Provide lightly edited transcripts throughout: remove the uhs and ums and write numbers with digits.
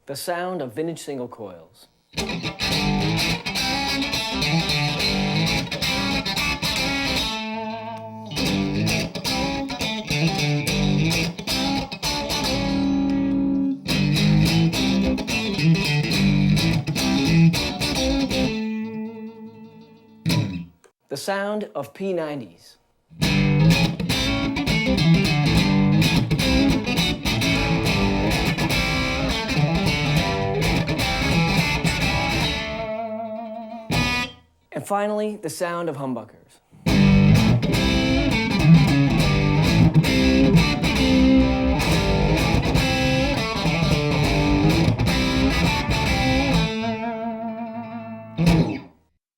The sound of vintage single coils. The sound of P90s. And finally, the sound of humbuckers.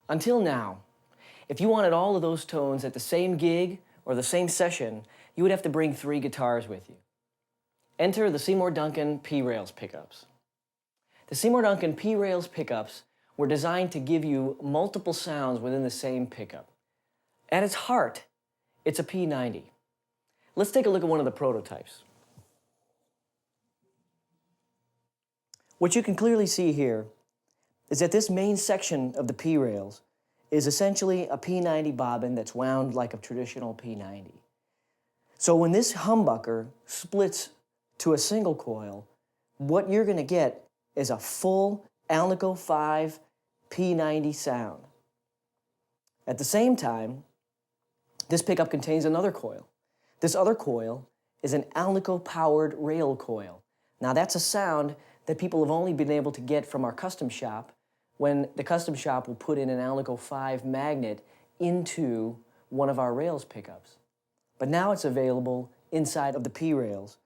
Until now, if you wanted all of those tones at the same gig or the same session, you would have to bring 3 guitars with you. Enter the Seymour Duncan P-Rails pickups. The Seymour Duncan P-Rails pickups were designed to give you multiple sounds within the same pickup. At its heart, it's a P90. Let's take a look at one of the prototypes. What you can clearly see here is that this main section of the P-Rails is essentially a P90 bobbin that's wound like a traditional P90. So when this humbucker splits to a single coil, what you're going to get is a full Alnico 5 P90 sound. At the same time, this pickup contains another coil. This other coil is an Alnico-powered rail coil. Now that's a sound that people have only been able to get from our custom shop when the custom shop will put in an Alnico 5 magnet into one of our rails pickups. But now it's available inside of the P-Rails.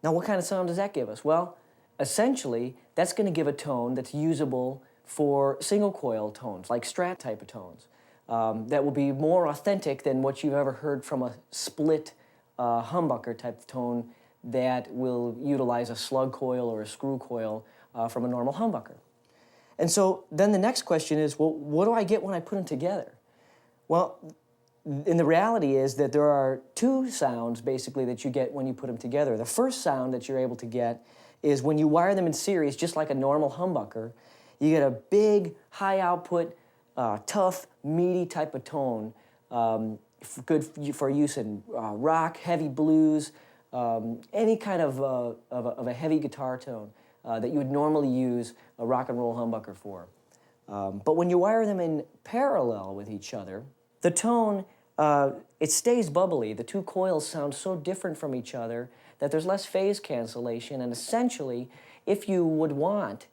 Now what kind of sound does that give us? Well, essentially, that's going to give a tone that's usable for single coil tones, like Strat type of tones, that will be more authentic than what you've ever heard from a split humbucker type of tone that will utilize a slug coil or a screw coil from a normal humbucker. And so then the next question is, well, what do I get when I put them together? Well, and the reality is that there are 2 sounds basically that you get when you put them together. The first sound that you're able to get is when you wire them in series, just like a normal humbucker, you get a big, high output, tough, meaty type of tone, good for use in rock, heavy blues, any kind of a heavy guitar tone that you would normally use a rock and roll humbucker for. But when you wire them in parallel with each other, the tone, it stays bubbly. The 2 coils sound so different from each other that there's less phase cancellation, and essentially, if you would want,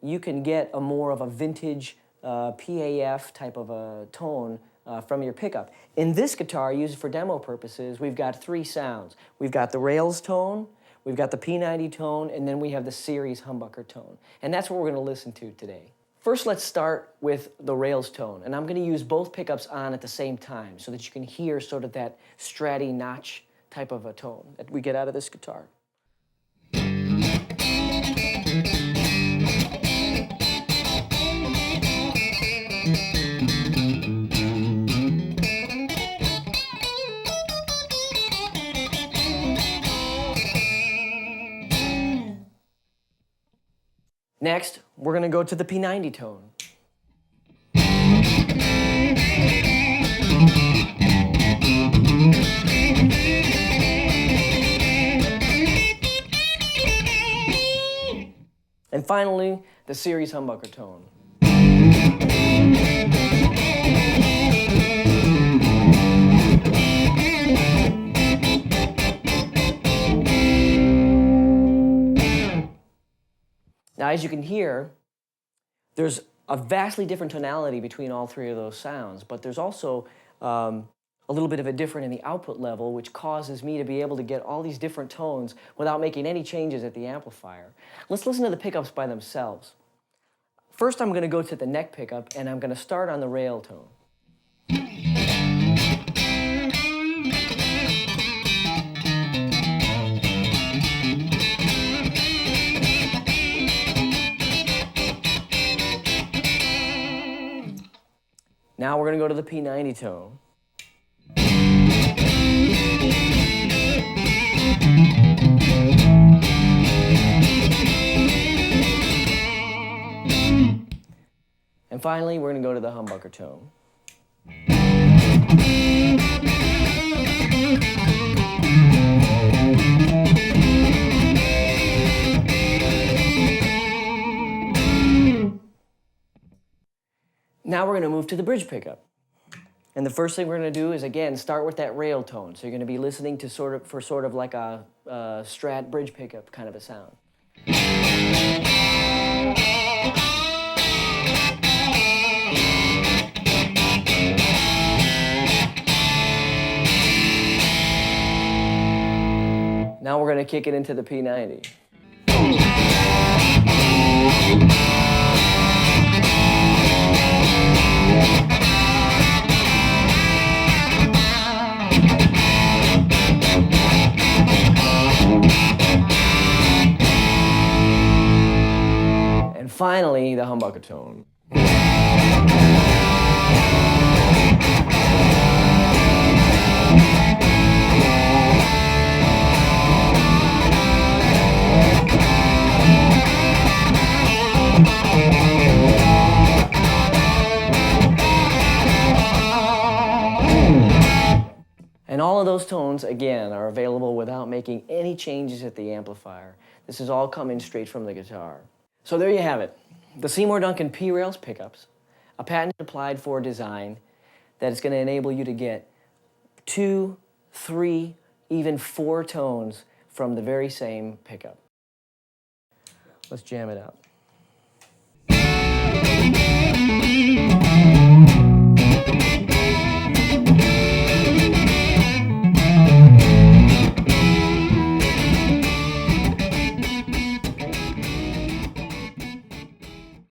you can get a more of a vintage PAF type of a tone from your pickup. In this guitar, used for demo purposes, we've got 3 sounds. We've got the rails tone, we've got the P90 tone, and then we have the series humbucker tone. And that's what we're going to listen to today. First, let's start with the rails tone, and I'm going to use both pickups on at the same time so that you can hear sort of that stratty notch type of a tone that we get out of this guitar. Next, we're going to go to the P90 tone. And finally, the series humbucker tone. Now, as you can hear, there's a vastly different tonality between all 3 of those sounds, but there's also a little bit of a difference in the output level, which causes me to be able to get all these different tones without making any changes at the amplifier. Let's listen to the pickups by themselves. First, I'm going to go to the neck pickup, and I'm going to start on the rail tone. Now we're going to go to the P90 tone. finally, we're going to go to the humbucker tone. Now we're going to move to the bridge pickup. And the first thing we're going to do is, again, start with that rail tone. So you're going to be listening to sort of like a Strat bridge pickup kind of a sound. Now we're going to kick it into the P90. And finally, the humbucker tone. And all of those tones, again, are available without making any changes at the amplifier. This is all coming straight from the guitar. So there you have it, the Seymour Duncan P-Rails pickups, a patent applied for design that is going to enable you to get 2, 3, even 4 tones from the very same pickup. Let's jam it out.